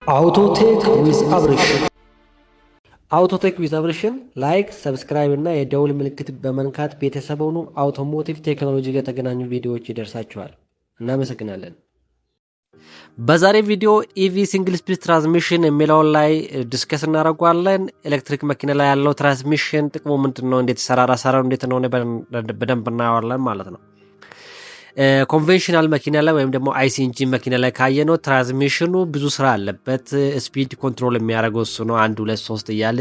አውቶቴክ ዊዝ አብሬሽን አውቶቴክ ዊዝ አብሬሽን ላይክ ሰብስክራይብ እና የደውል ምልክት በመንካት ቤተሰብ ሆኑ። አውቶሞቲቭ ቴክኖሎጂ ጋር የተገናኙ ቪዲዮዎች ይደርሳችኋል። እናመሰግናለን። በዛሬ ቪዲዮ ኢቪ ሲንግል ስፒድ ትራንስሚሽን የሚለውን ላይ ዲስከስ እናደርጋለን። ኤሌክትሪክ መኪና ላይ ያለው ትራንስሚሽን ጥቅሙ ምንድነው፣ እንዴት ሰራራው እንዴት ነው በደንብ እናያለን ማለት ነው። ኮንቬንሽናል መኪና ላይ ወይም ደግሞ አይሲ ኢንጂን መኪና ላይ ካየነው ትራንስሚሽኑ ብዙ ስራ አለበት። ስፒድ ኮንትሮል የሚያደርገው እሱ ነው። 1 2 3 እያለ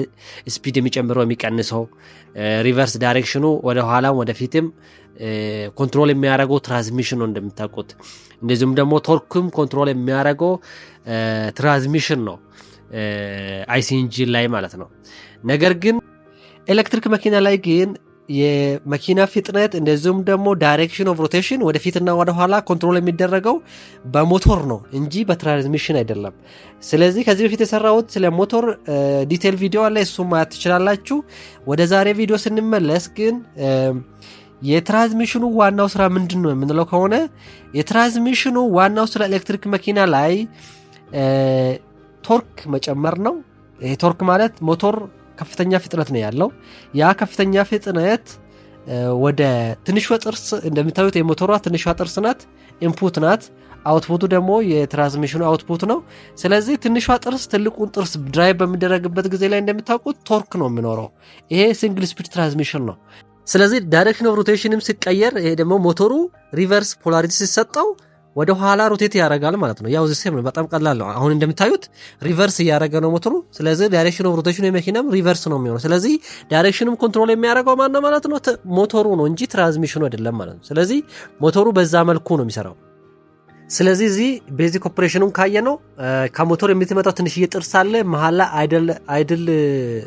ስፒድ የሚጨምረው የሚቀንሰው፣ ሪቨርስ ዳይሬክሽኑ ወደ ኋላም ወደፊትም ኮንትሮል የሚያደርገው ትራንስሚሽን ነው እንደምታውቁት። እንደዚሁም ደግሞ ቶርክም ኮንትሮል የሚያደርገው ትራንስሚሽን ነው አይሲ ኢንጂን ላይ ማለት ነው። ነገር ግን ኤሌክትሪክ መኪና ላይ ግን የመኪና ፍጥነት እንደዚሁም ደግሞ ዳይሬክሽን ኦፍ ሮቴሽን ወደፊትና ወደ ኋላ ኮንትሮል የሚደረገው በሞተር ነው እንጂ በትራንስሚሽን አይደለም። ስለዚህ ከዚህ በፊት የሰራሁት ስለ ሞተር ዲቴል ቪዲዮ አለ፣ እሱ ማየት ትችላላችሁ። ወደ ዛሬ ቪዲዮ ስንመለስ ግን የትራንስሚሽኑ ዋናው ስራ ምንድን ነው የምንለው ከሆነ የትራንስሚሽኑ ዋናው ስራ ኤሌክትሪክ መኪና ላይ ቶርክ መጨመር ነው። ይሄ ቶርክ ማለት ሞተር ከፍተኛ ፍጥነት ነው ያለው። ያ ከፍተኛ ፍጥነት ወደ ትንሿ ጥርስ እንደምታዩት የሞተሯ ትንሿ ጥርስ ናት፣ ኢንፑት ናት። አውትፑቱ ደግሞ የትራንስሚሽኑ አውትፑት ነው። ስለዚህ ትንሿ ጥርስ ትልቁን ጥርስ ድራይቭ በሚደረግበት ጊዜ ላይ እንደምታውቁት ቶርክ ነው የሚኖረው። ይሄ ሲንግል ስፒድ ትራንስሚሽን ነው። ስለዚህ ዳይሬክሽን ኦፍ ሮቴሽንም ሲቀየር፣ ይሄ ደግሞ ሞተሩ ሪቨርስ ፖላሪቲ ሲሰጠው ወደ ኋላ ሮቴት ያደርጋል ማለት ነው። ያው ዚስም ነው፣ በጣም ቀላል ነው። አሁን እንደምታዩት ሪቨርስ እያደረገ ነው ሞተሩ። ስለዚህ ዳይሬክሽን ኦፍ ሮቴሽኑ የመኪናም ሪቨርስ ነው የሚሆነው። ስለዚህ ዳይሬክሽንም ኮንትሮል የሚያደርገው ማን ነው ማለት ነው? ሞተሩ ነው እንጂ ትራንስሚሽኑ አይደለም ማለት ነው። ስለዚህ ሞተሩ በዛ መልኩ ነው የሚሰራው። ስለዚህ እዚህ ቤዚክ ኦፕሬሽኑን ካየነው ከሞተር የምትመጣው ትንሽዬ ጥርስ አለ፣ መሀል ላይ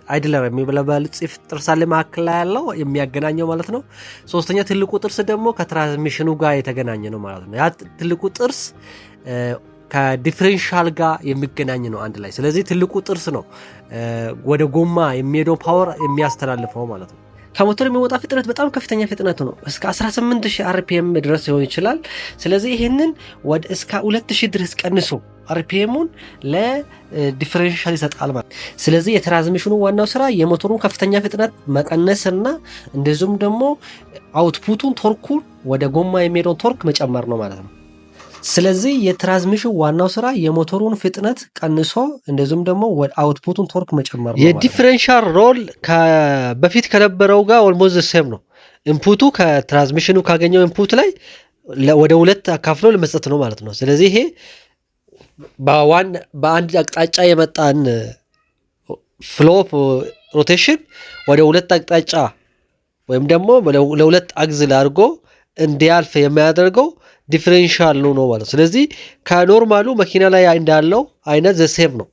አይድለር የሚባል ጽፍ ጥርስ አለ መሀል ላይ ያለው የሚያገናኘው ማለት ነው። ሶስተኛ ትልቁ ጥርስ ደግሞ ከትራንስሚሽኑ ጋር የተገናኘ ነው ማለት ነው። ያ ትልቁ ጥርስ ከዲፍሬንሻል ጋር የሚገናኝ ነው አንድ ላይ። ስለዚህ ትልቁ ጥርስ ነው ወደ ጎማ የሚሄደው ፓወር የሚያስተላልፈው ማለት ነው። ከሞተር የሚወጣ ፍጥነት በጣም ከፍተኛ ፍጥነት ነው። እስከ 18000 አርፒኤም ድረስ ሊሆን ይችላል። ስለዚህ ይሄንን ወደ እስከ 2000 ድረስ ቀንሶ አርፒኤሙን ለዲፈረንሻል ይሰጣል ማለት። ስለዚህ የትራንስሚሽኑ ዋናው ስራ የሞተሩን ከፍተኛ ፍጥነት መቀነስና እንደዚሁም ደግሞ አውትፑቱን ቶርኩን ወደ ጎማ የሚሄደውን ቶርክ መጨመር ነው ማለት ነው። ስለዚህ የትራንስሚሽን ዋናው ስራ የሞተሩን ፍጥነት ቀንሶ እንደዚሁም ደግሞ ወደ አውትፑቱን ቶርክ መጨመር ነው። የዲፈረንሻል ሮል በፊት ከነበረው ጋር ኦልሞስት ሴም ነው። ኢንፑቱ ከትራንስሚሽኑ ካገኘው ኢንፑት ላይ ወደ ሁለት አካፍሎ ለመስጠት ነው ማለት ነው። ስለዚህ ይሄ በአንድ አቅጣጫ የመጣን ፍሎ ሮቴሽን ወደ ሁለት አቅጣጫ ወይም ደግሞ ለሁለት አግዝል አድርጎ እንዲያልፍ የሚያደርገው ዲፈረንሻል ነው ማለት። ስለዚህ ከኖርማሉ መኪና ላይ እንዳለው አይነት ዘሴም ነው።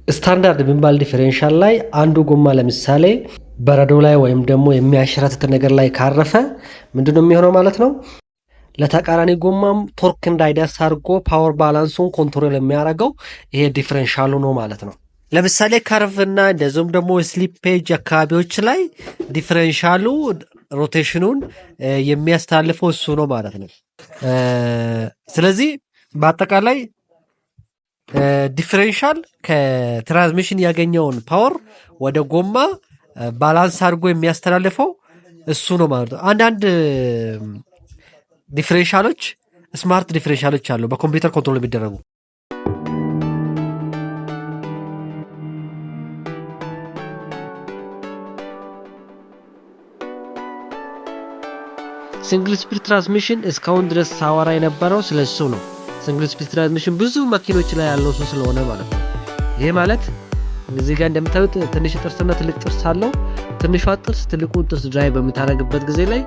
ስታንዳርድ የሚባል ዲፈረንሻል ላይ አንዱ ጎማ ለምሳሌ በረዶ ላይ ወይም ደግሞ የሚያሸራትት ነገር ላይ ካረፈ ምንድነው የሚሆነው ማለት ነው? ለተቃራኒ ጎማም ቶርክ እንዳይደርስ አድርጎ ፓወር ባላንሱን ኮንትሮል የሚያደርገው ይሄ ዲፈረንሻሉ ነው ማለት ነው። ለምሳሌ ካርቭ እና እንደዚሁም ደግሞ ስሊፔጅ አካባቢዎች ላይ ዲፈረንሻሉ ሮቴሽኑን የሚያስተላልፈው እሱ ነው ማለት ነው። ስለዚህ በአጠቃላይ ዲፈረንሻል ከትራንስሚሽን ያገኘውን ፓወር ወደ ጎማ ባላንስ አድርጎ የሚያስተላልፈው እሱ ነው ማለት ነው። አንዳንድ ዲፈረንሻሎች ስማርት ዲፈረንሻሎች አሉ፣ በኮምፒውተር ኮንትሮል የሚደረጉ። ሲንግል ስፒድ ትራንስሚሽን እስካሁን ድረስ ሳወራ የነበረው ስለሱ ነው። ሲንግል ስፒድ ትራንስሚሽን ብዙ መኪኖች ላይ ያለው እሱ ስለሆነ ማለት ነው። ይሄ ማለት እዚህ ጋር እንደምታዩት ትንሽ ጥርስና ትልቅ ጥርስ አለው። ትንሿ ጥርስ ትልቁን ጥርስ ድራይቭ በምታደርግበት ጊዜ ላይ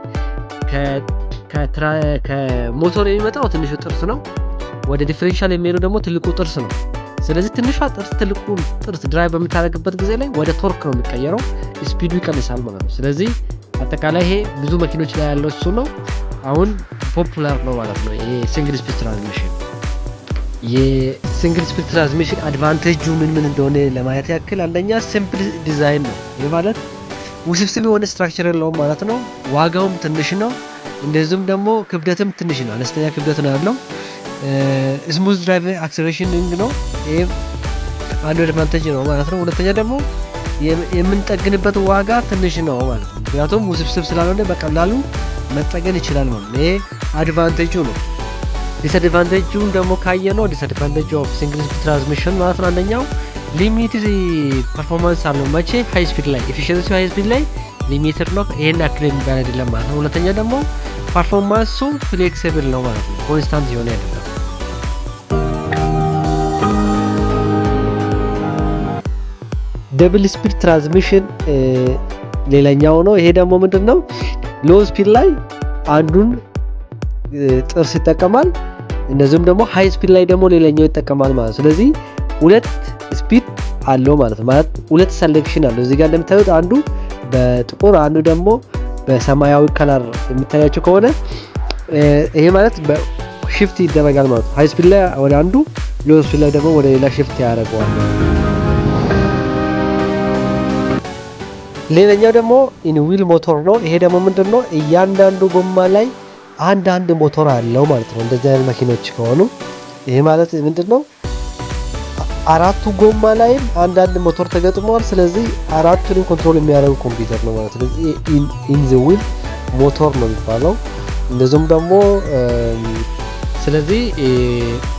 ከሞተር የሚመጣው ትንሹ ጥርስ ነው። ወደ ዲፈረንሻል የሚሄደው ደግሞ ትልቁ ጥርስ ነው። ስለዚህ ትንሿ ጥርስ ትልቁን ጥርስ ድራይቭ በምታደርግበት ጊዜ ላይ ወደ ቶርክ ነው የሚቀየረው፣ ስፒዱ ይቀንሳል ማለት ነው። ስለዚህ አጠቃላይ ይሄ ብዙ መኪኖች ላይ ያለው እሱ ነው። አሁን ፖፑላር ነው ማለት ነው ይሄ ሲንግል ስፒድ ትራንስሚሽን። የሲንግል ስፒድ ትራንስሚሽን አድቫንቴጁ ምን እንደሆነ ለማየት ያክል፣ አንደኛ ሲምፕል ዲዛይን ነው። ይሄ ማለት ውስብስብ የሆነ ስትራክቸር የለውም ማለት ነው። ዋጋውም ትንሽ ነው። እንደዚሁም ደግሞ ክብደትም ትንሽ ነው፣ አነስተኛ ክብደት ነው ያለው። ስሙዝ ድራይቭ አክሰለሬሽን ነው። ይሄ አንዱ አድቫንቴጅ ነው ማለት ነው። ሁለተኛ ደግሞ የምንጠግንበት ዋጋ ትንሽ ነው ማለት ነው። ምክንያቱም ውስብስብ ስላልሆነ በቀላሉ መጠገን ይችላል ማለት ነው። ይሄ አድቫንቴጁ ነው። ዲስአድቫንቴጁን ደግሞ ካየ ነው ዲስአድቫንቴጅ ኦፍ ሲንግል ስፒድ ትራንስሚሽን ማለት ነው። አንደኛው ሊሚትድ ፐርፎርማንስ አለው። መቼ? ሃይ ስፒድ ላይ ኤፊሺየንሲ ሃይ ስፒድ ላይ ሊሚትድ ነው። ይሄን ያክል የሚባል አይደለም ማለት ነው። ሁለተኛ ደግሞ ፐርፎርማንሱ ፍሌክሲብል ነው ማለት ነው። ኮንስታንት የሆነ አይደለም። ደብል ስፒድ ትራንስሚሽን ሌላኛው ነው። ይሄ ደግሞ ምንድነው? ሎ ስፒድ ላይ አንዱን ጥርስ ይጠቀማል፣ እንደዚሁም ደግሞ ሃይ ስፒድ ላይ ደግሞ ሌላኛው ይጠቀማል ማለት። ስለዚህ ሁለት ስፒድ አለው ማለት ነው። ማለት ሁለት ሰሌክሽን አለው። እዚህ ጋር እንደምታዩት አንዱ በጥቁር አንዱ ደግሞ በሰማያዊ ከለር የሚታያቸው ከሆነ ይሄ ማለት በሺፍት ይደረጋል ማለት ነው። ሃይ ስፒድ ላይ ወደ አንዱ፣ ሎ ስፒድ ላይ ደግሞ ወደ ሌላ ሺፍት ያደርገዋል። ሌላኛው ደግሞ ኢንዊል ሞተር ነው። ይሄ ደግሞ ምንድነው? እያንዳንዱ ጎማ ላይ አንድ ሞተር አለው ማለት ነው። እንደዚህ አይነት መኪኖች ከሆኑ ይሄ ማለት ምንድነው? አራቱ ጎማ ላይም አንድ ሞተር ተገጥሟል። ስለዚህ አራቱንም ኮንትሮል የሚያደርግ ኮምፒውተር ነው ማለት ነው። ስለዚህ ኢን ዘ ዊል ሞተር ነው የሚባለው። እንደዚሁም ደግሞ ስለዚህ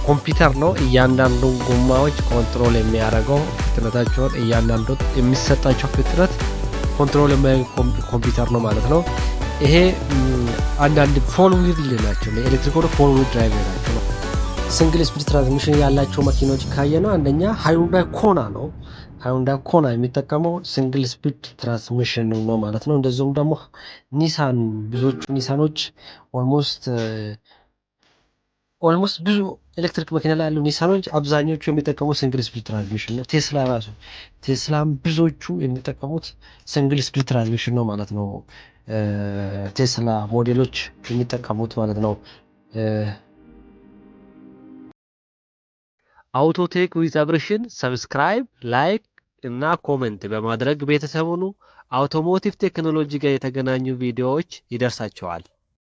ኮምፒውተር ነው እያንዳንዱ ጎማዎች ኮንትሮል የሚያደርገው ፍጥነታቸውን፣ እያንዳንዱ የሚሰጣቸው ፍጥነት ኮንትሮል የሚያደርግ ኮምፒውተር ነው ማለት ነው። ይሄ አንዳንድ ፎር ዊል ናቸው። ለኤሌክትሪክ ወደ ፎር ዊል ድራይቭ ናቸው። ሲንግል ስፒድ ትራንስሚሽን ያላቸው መኪኖች ካየነው አንደኛ ሃዩንዳይ ኮና ነው። ሃዩንዳይ ኮና የሚጠቀመው ሲንግል ስፒድ ትራንስሚሽን ነው ማለት ነው። እንደዚሁም ደግሞ ኒሳን፣ ብዙዎቹ ኒሳኖች ኦልሞስት ብዙ ኤሌክትሪክ መኪና ላይ ያሉ ኒሳኖች አብዛኞቹ የሚጠቀሙት ሲንግል ስፒድ ትራንስሚሽን ነው። ቴስላም ብዙዎቹ የሚጠቀሙት ሲንግል ስፒድ ትራንስሚሽን ነው ማለት ነው። ቴስላ ሞዴሎች የሚጠቀሙት ማለት ነው። አውቶቴክ ዊዝ አብርሽን ሰብስክራይብ፣ ላይክ እና ኮሜንት በማድረግ ቤተሰቡን አውቶሞቲቭ ቴክኖሎጂ ጋር የተገናኙ ቪዲዮዎች ይደርሳቸዋል።